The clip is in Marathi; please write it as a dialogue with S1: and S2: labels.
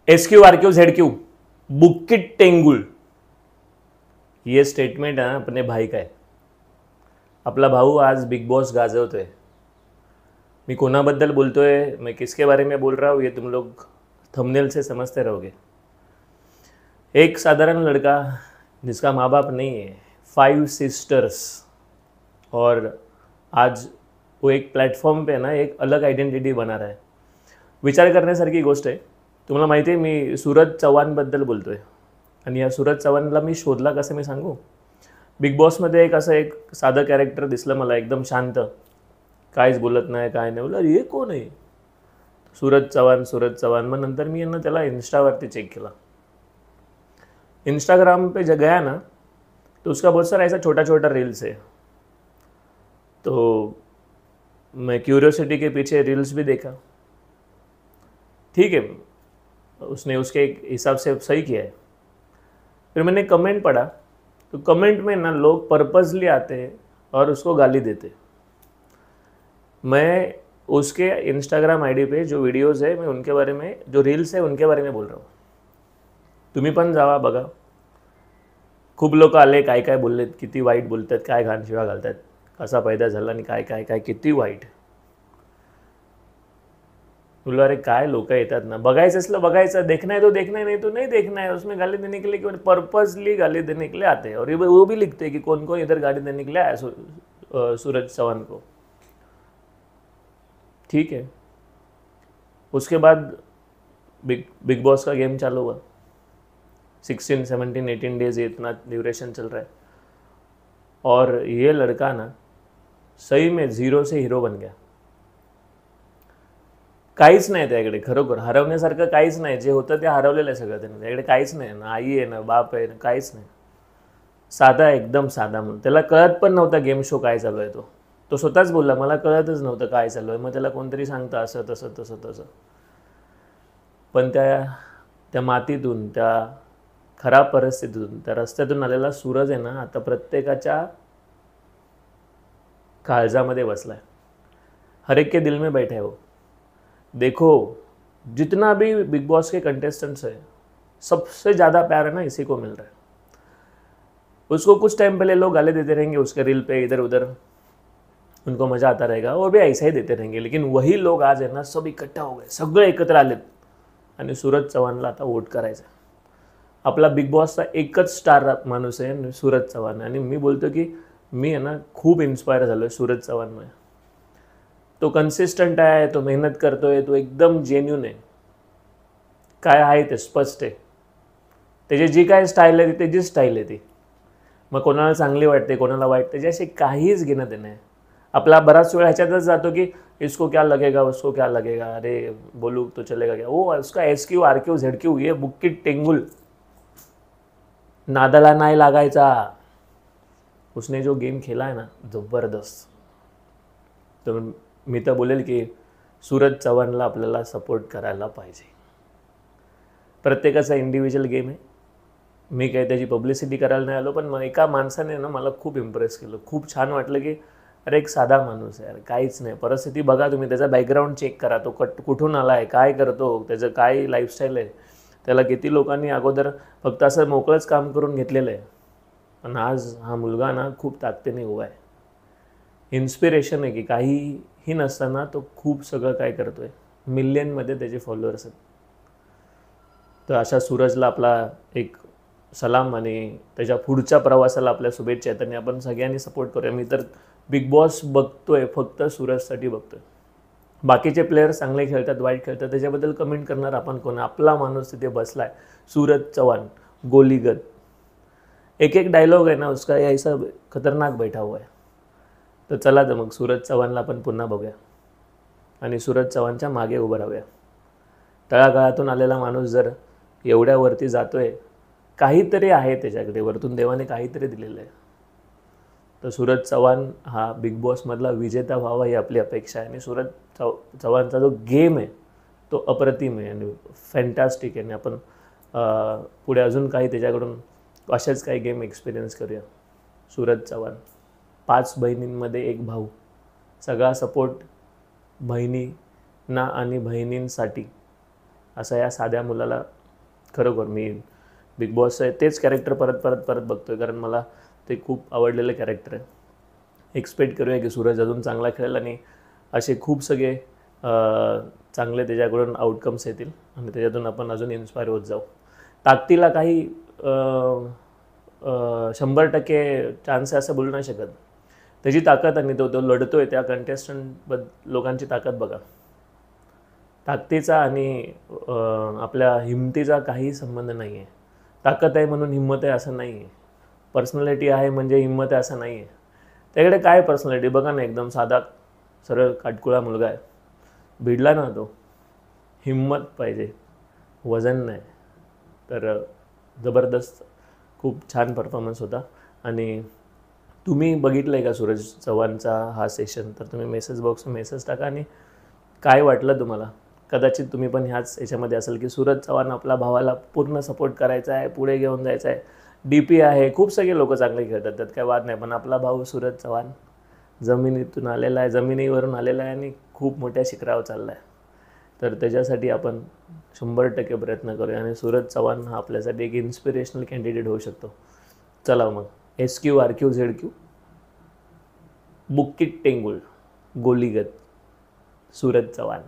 S1: SQ RQ ZQ बुक्किट टेंगुल, ये स्टेटमेंट है अपने भाई का आहे. आपला भाऊ आज बिग बॉस गाजवतोय. मी कोणाबद्दल बोलतोय, मैं किसके बारे में बोल रहा हूँ, ये तुम लोग थंबनेल से समझते रहोगे. एक साधारण लड़का जिसका माँ बाप नहीं है, 5 सिस्टर्स, और आज वो एक प्लॅटफॉर्म पे ना एक अलग आयडेंटिटी बना रहा है. विचार करण्यासारखी गोष्ट आहे. तुम्हाला माहिती आहे मी सूरज चव्हाणबद्दल बोलतोय आणि या सूरज चव्हाणला मी शोधला कसं मी सांगू. बिग बॉसमध्ये एक असं एक साधं कॅरेक्टर दिसलं मला, एकदम शांत, काहीच बोलत नाही, काय नाही. बोला हे कोण आहे, सूरज चव्हाण. मग नंतर मी यांना त्याला इंस्टावरती चेक केला. इंस्टाग्राम पे जब गया ना तो उसका बहुत सारा ऐसा छोटा छोटा रील्स है. तो मैं क्यूरियोसिटी के पीछे रील्स भी देखा. ठीक है, उसने उसके एक हिसाब से सही किया है. फिर मैंने कमेंट पढ़ा तो कमेंट में ना लोग पर्पसली आते हैं और उसको गाली देते. मैं उसके इंस्टाग्राम आईडी पे जो वीडियोस है, मैं उनके बारे में, जो रील्स है उनके बारे में बोल रहा हूँ. तुम्ही पण जावा बघा. खूप लोक आले, काय काय बोललेत, किती वाईट बोलतात, काय घाण शिवा घालतात, कसा पैदा झाला आणि काय काय काय किती वाईट. बोलो अरे काय लोग येतात ना, बघायचं असलं बघायचं, देखना है तो देखना है, नहीं तो नहीं देखना है. उसमें गाली देने के लिए पर्पसली गाली देने के लिए आते हैं. और ये वो भी लिखते हैं कि कौन कौन इधर गाली देने के लिए आया सूरज चव्हाण को. ठीक है, उसके बाद बिग बॉस का गेम चालू हुआ. 16, 17, 18 डेज, इतना ड्यूरेशन चल रहा है. और ये लड़का ना सही में 0 से हीरो बन गया. काहीच नाही त्याकडे, खरोखर हरवण्यासारखं काहीच नाही. जे होतं ते हरवलेलं आहे सगळं त्यानं. त्याकडे काहीच नाही ना, आई आहे ना, बाप आहे ना, काहीच नाही. साधा, एकदम साधा. म्हणून त्याला कळत पण नव्हता गेम शो काय चालू आहे. तो स्वतःच बोलला, मला कळतच नव्हतं काय चालू आहे. मग त्याला कोणतरी सांगतं असं तसं तसं तसं. पण त्या मातीतून, त्या खराब परिस्थितीतून, त्या रस्त्यातून आलेला सूरज आहे ना, आता प्रत्येकाच्या काळजामध्ये बसलाय. हर एक के दिल में बैठा है वो. देखो, जितना भी बिग बॉस के कंटेस्टेंट्स है, सबसे ज़्यादा प्यार है ना इसी को मिल रहा है. उसको कुछ टाइम पहले लोग गाली देते रहेंगे उसके रील पे, इधर उधर, उनको मज़ा आता रहेगा, वो भी ऐसा ही देते रहेंगे. लेकिन वही लोग आज है ना सब इकट्ठा हो गए, सगळे एकत्र आलेत आणि सूरज चव्हाणला आता वोट करायचं. आपला बिग बॉसचा एकच स्टार माणूस आहे सूरज चव्हाण. आणि मी बोलतो की मी आहे ना खूप इन्स्पायर झालो आहे सूरज चव्हाणमुळे. तो कन्सिस्टंट आहे, तो मेहनत करतोय, तो एकदम जेन्युन आहे. काय आहे ते स्पष्ट आहे. त्याची जी काय स्टाईल आहे ती त्याची स्टाईल आहे ती. मग कोणाला चांगली वाटते, कोणाला वाईट, त्याच्याशी काहीच घेणं देणं आहे. आपला बराच वेळ ह्याच्यातच जातो की इसको क्या लगेगा, उसको क्या लगेगा, अरे बोलू तो चलेगा क्या. वो उसका SQ RQ ZQ ये बुक्किट टेंगुल, नादाला नाही लागायचा. उसने जो गेम खेला है ना, जबरदस्त. तर मी तर बोलेल की सूरज चव्हाणला आपल्याला सपोर्ट करायला पाहिजे. प्रत्येकाचा इंडिव्हिज्युअल गेम आहे. मी काही त्याची पब्लिसिटी करायला नाही आलो, पण मग एका माणसाने ना मला खूप इम्प्रेस केलं. खूप छान वाटलं की अरे एक साधा माणूस आहे, अरे काहीच नाही. परिस्थिती बघा तुम्ही, त्याचा बॅकग्राऊंड चेक करा, तो कुठून आला आहे, काय करतो, त्याचं काय लाईफस्टाईल आहे, त्याला किती लोकांनी अगोदर फक्त असं मोकळंच काम करून घेतलेलं आहे. पण आज हा मुलगा ना खूप ताकदीने उभा आहे. इन्स्पिरेशन आहे की काहीही नसताना तो खूप सगळं काय करतो आहे. मिलियनमध्ये त्याचे फॉलोअर्स आहेत. तर अशा सूरजला आपला एक सलाम आणि त्याच्या पुढच्या प्रवासाला आपल्या शुभेच्छा. त्यांनी आपण सगळ्यांनी सपोर्ट करूया. मी तर बिग बॉस बघतोय फक्त सूरजसाठी बघतोय. बाकीचे प्लेयर्स चांगले खेळतात, वाईट खेळतात, त्याच्याबद्दल कमेंट करणार आपण कोण. आपला माणूस तिथे बसलाय, सूरज चव्हाण, गोलीगत. एक एक डायलॉग आहे ना उसका ऐसा खतरनाक बैठा हुआ है. तर चला तर मग सूरज चव्हाणला आपण पुन्हा बघूया आणि सूरज चव्हाणच्या मागे उभं राहूया. तळागाळातून आलेला माणूस जर एवढ्यावरती जातोय, काहीतरी आहे त्याच्याकडे, वरतून देवाने काहीतरी दिलेलं आहे. तर सूरज चव्हाण हा बिग बॉसमधला विजेता व्हावा ही आपली अपेक्षा आहे. आणि सूरज चव्हाणचा जो गेम आहे तो अप्रतिम आहे आणि फॅन्टॅस्टिक आहे. आणि आपण पुढे अजून काही त्याच्याकडून असेच काही गेम एक्सपिरियन्स करूया. सूरज चव्हाण, 5 बहिणींमध्ये एक भाऊ, सगळा सपोर्ट बहिणींना आणि बहिणींसाठी, असा या साध्या मुलाला खरोखर मी बिग बॉस आहे तेच कॅरेक्टर परत परत परत बघतोय, कारण मला ते खूप आवडलेलं कॅरेक्टर आहे. एक्सपेक्ट करूया की सूरज अजून चांगला खेळेल आणि असे खूप सगळे चांगले त्याच्याकडून आउटकम्स येतील आणि त्याच्यातून आपण अजून इन्स्पायर होत जाऊ. ताकदीला काही 100% चान्स आहे असं बोलू नाही शकत. त्याची ताकद आणि तो लढतोय त्या कंटेस्टंट लोकांची ताकद बघा. ताकदीचा आणि आपल्या हिमतीचा काही संबंध नाही आहे. ताकद आहे म्हणून हिंमत आहे असं नाही आहे. पर्सनॅलिटी आहे म्हणजे हिंमत आहे असं नाही आहे. त्याकडे काय पर्सनॅलिटी बघा ना, एकदम साधा सरळ काटकुळा मुलगा आहे, भिडला ना तो. हिंमत पाहिजे, वजन नाही. तर जबरदस्त खूप छान परफॉर्मन्स होता. आणि तुम्ही बघितलं आहे का सूरज चव्हाणचा हा सेशन, तर तुम्ही मेसेज बॉक्सवर मेसेज टाका आणि काय वाटलं तुम्हाला. कदाचित तुम्ही पण ह्याच याच्यामध्ये असेल की सूरज चव्हाण आपला भावाला पूर्ण सपोर्ट करायचा आहे, पुढे घेऊन जायचं आहे. DP आहे, खूप सगळे लोक चांगले खेळतात, त्यात काय वाद नाही. पण आपला भाऊ सूरज चव्हाण जमिनीतून आलेला आहे, जमिनीवरून आलेला आहे आणि खूप मोठ्या शिखरावर चालला आहे. तर त्याच्यासाठी आपण 100% प्रयत्न करूया आणि सूरज चव्हाण हा आपल्यासाठी एक इन्स्पिरेशनल कॅन्डिडेट होऊ शकतो. चला मग, SQ RQ ZQ बुक्कीट टेंगुळ गोलीगत Suraj Chavan.